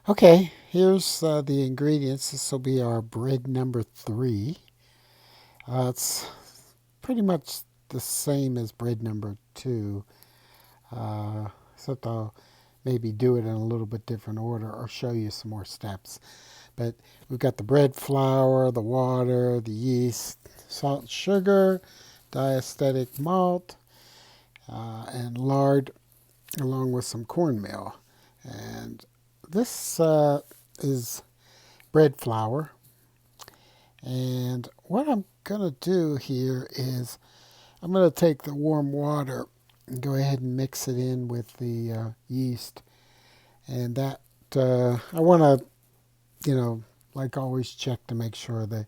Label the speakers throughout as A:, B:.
A: Okay, here's the ingredients. This will be our bread number 3. It's pretty much the same as bread number 2, except I'll maybe do it in a little bit different order or show you some more steps. But we've got the bread flour, the water, the yeast, salt, sugar, diastatic malt, and lard, along with some cornmeal. And this is bread flour. And what I'm going to do here is I'm going to take the warm water and go ahead and mix it in with the yeast. And that, I want to, like always, check to make sure the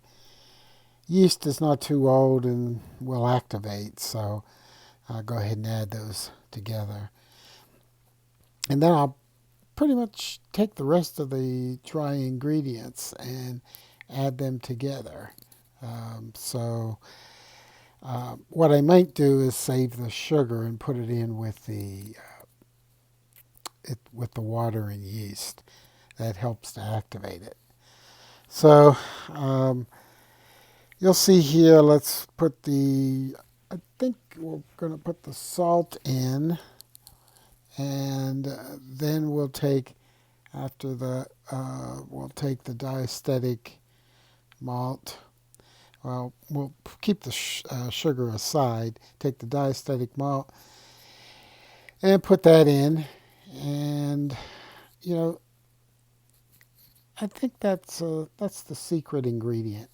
A: yeast is not too old and will activate. So I'll go ahead and add those together. And then I'll pretty much take the rest of the dry ingredients and add them together. What I might do is save the sugar and put it in with the water and yeast. That helps to activate it. So um, you'll see here. Let's put the. I think we're going to put the salt in, and then we'll take after the we'll take the diastatic malt. Well, we'll keep the sugar aside, take the diastatic malt, and put that in. And, you know, I think that's the secret ingredient.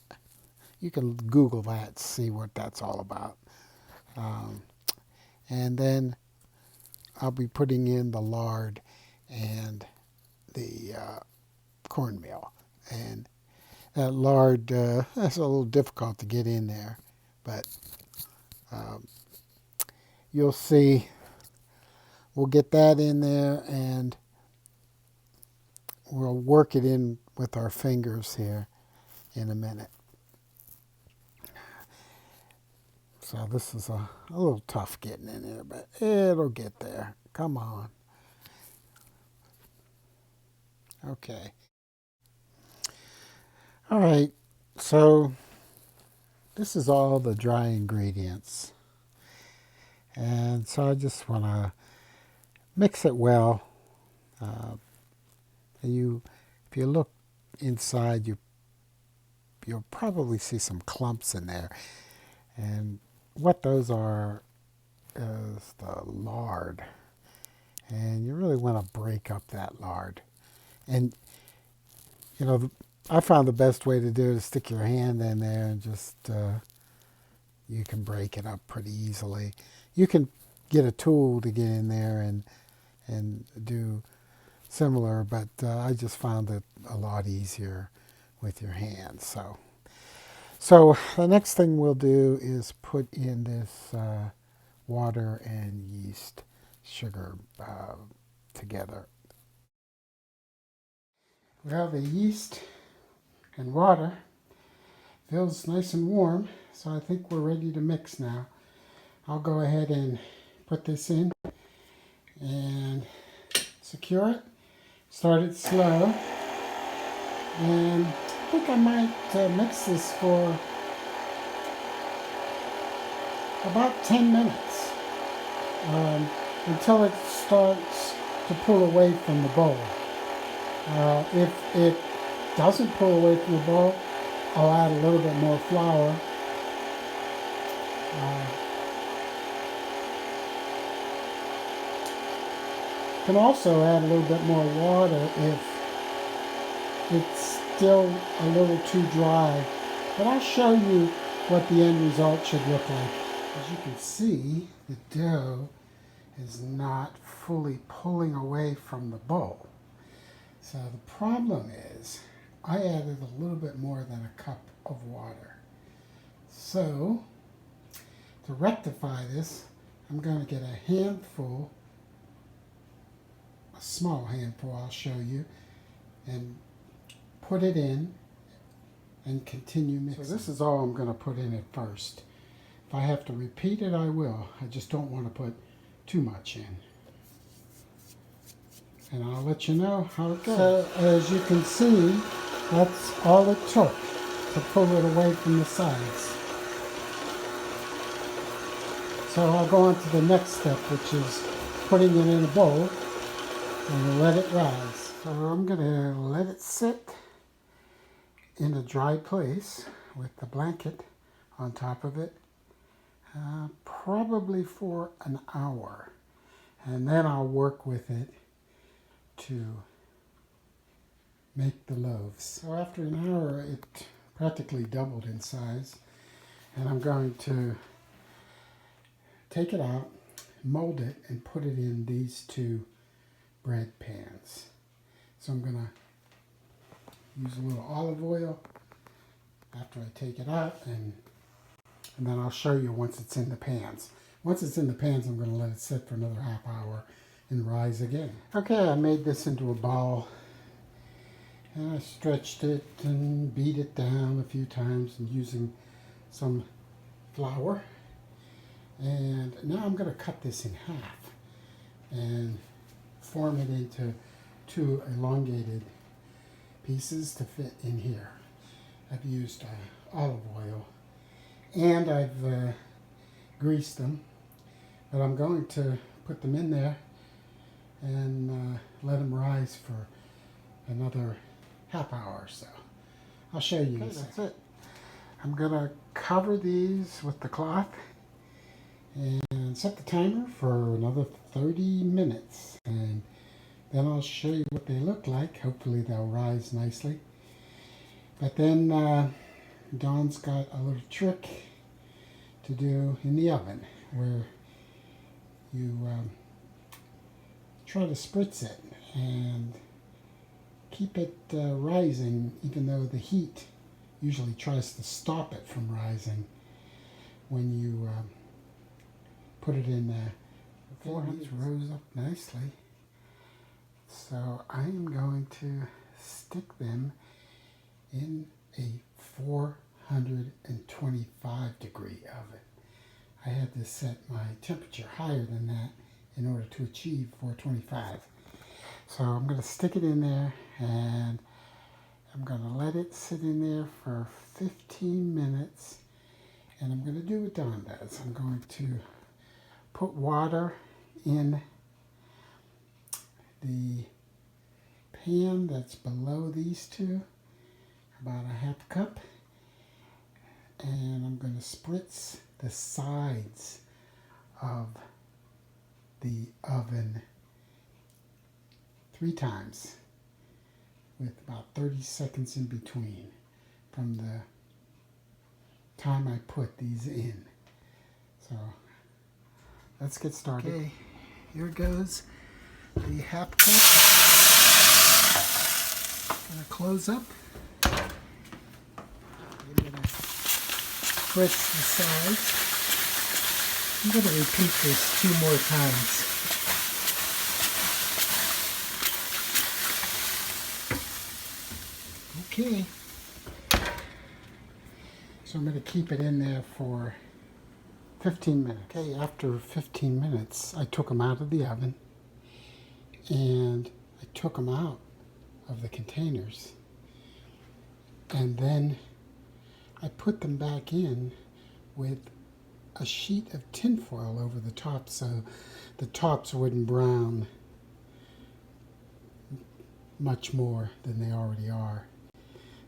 A: You can Google that, see what that's all about. Um, and then I'll be putting in the lard and the cornmeal. And that lard, that's a little difficult to get in there, but um, you'll see. We'll get that in there and we'll work it in with our fingers here in a minute. So this is a little tough getting in there, but it'll get there. Come on. Okay. All right. So this is all the dry ingredients. And so I just want to mix it well. Uh, if you look inside, you'll probably see some clumps in there. And what those are is the lard. And you really want to break up that lard. And, I found the best way to do it is stick your hand in there and just, you can break it up pretty easily. You can get a tool to get in there and do similar, but I just found it a lot easier with your hands. So the next thing we'll do is put in this water and yeast sugar together. Well, the yeast and water feels nice and warm, so I think we're ready to mix now. I'll go ahead and put this in and secure it. Start it slow, and I think I might mix this for about 10 minutes until it starts to pull away from the bowl. If it doesn't pull away from the bowl, I'll add a little bit more flour. You can also add a little bit more water if it's still a little too dry. But I'll show you what the end result should look like. As you can see, the dough is not fully pulling away from the bowl. So the problem is I added a little bit more than a cup of water. So to rectify this, I'm going to get a handful, a small handful I'll show you, and put it in and continue mixing. So this is all I'm going to put in at first. If I have to repeat it, I will. I just don't want to put too much in. and I'll let you know how it goes. So as you can see, that's all it took to pull it away from the sides. So I'll go on to the next step, which is putting it in a bowl and let it rise. So I'm going to let it sit in a dry place with the blanket on top of it, probably for an hour. And then I'll work with it to make the loaves. So after an hour, it practically doubled in size. And I'm going to take it out, mold it, and put it in these two bread pans. So I'm going to use a little olive oil after I take it out, and then I'll show you once it's in the pans. Once it's in the pans, I'm going to let it sit for another half hour and rise again. Okay, I made this into a ball, and I stretched it and beat it down a few times and using some flour. And now I'm going to cut this in half and form it into two elongated pieces to fit in here. I've used olive oil and I've greased them, but I'm going to put them in there and let them rise for another half hour or so. I'll show you. Okay, that's it. I'm going to cover these with the cloth and set the timer for another 30 minutes, and then I'll show you what they look like. Hopefully they'll rise nicely. But then Dawn's got a little trick to do in the oven where you try to spritz it and keep it rising, even though the heat usually tries to stop it from rising when you put it in there. These rose up nicely. So I am going to stick them in a 425 degree oven. I had to set my temperature higher than that in order to achieve 425. So I'm going to stick it in there and I'm going to let it sit in there for 15 minutes, and I'm going to do what Dawn does. I'm going to put water in the pan that's below these two, about a half cup, and I'm going to spritz the sides of the oven 3 times with about 30 seconds in between from the time I put these in. So let's get started. Okay, here goes the half cup. I'm going to close up. I'm going to spritz the sides. I'm going to repeat this 2 more times. Okay. So I'm going to keep it in there for 15 minutes. Okay, after 15 minutes, I took them out of the oven and I took them out of the containers, and then I put them back in with a sheet of tin foil over the top so the tops wouldn't brown much more than they already are.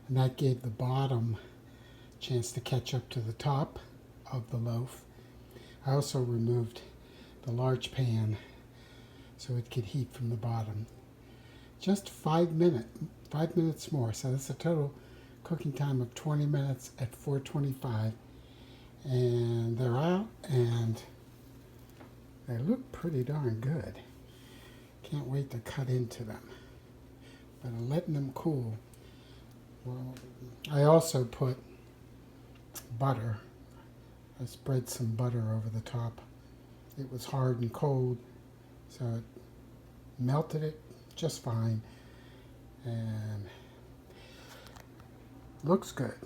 A: And that gave the bottom a chance to catch up to the top of the loaf. I also removed the large pan so it could heat from the bottom. Just 5 minutes more. So that's a total cooking time of 20 minutes at 425. And they're out and they look pretty darn good. Can't wait to cut into them. But I'm letting them cool. Well, I also put butter. I spread some butter over the top. It was hard and cold, so it melted it just fine and looks good.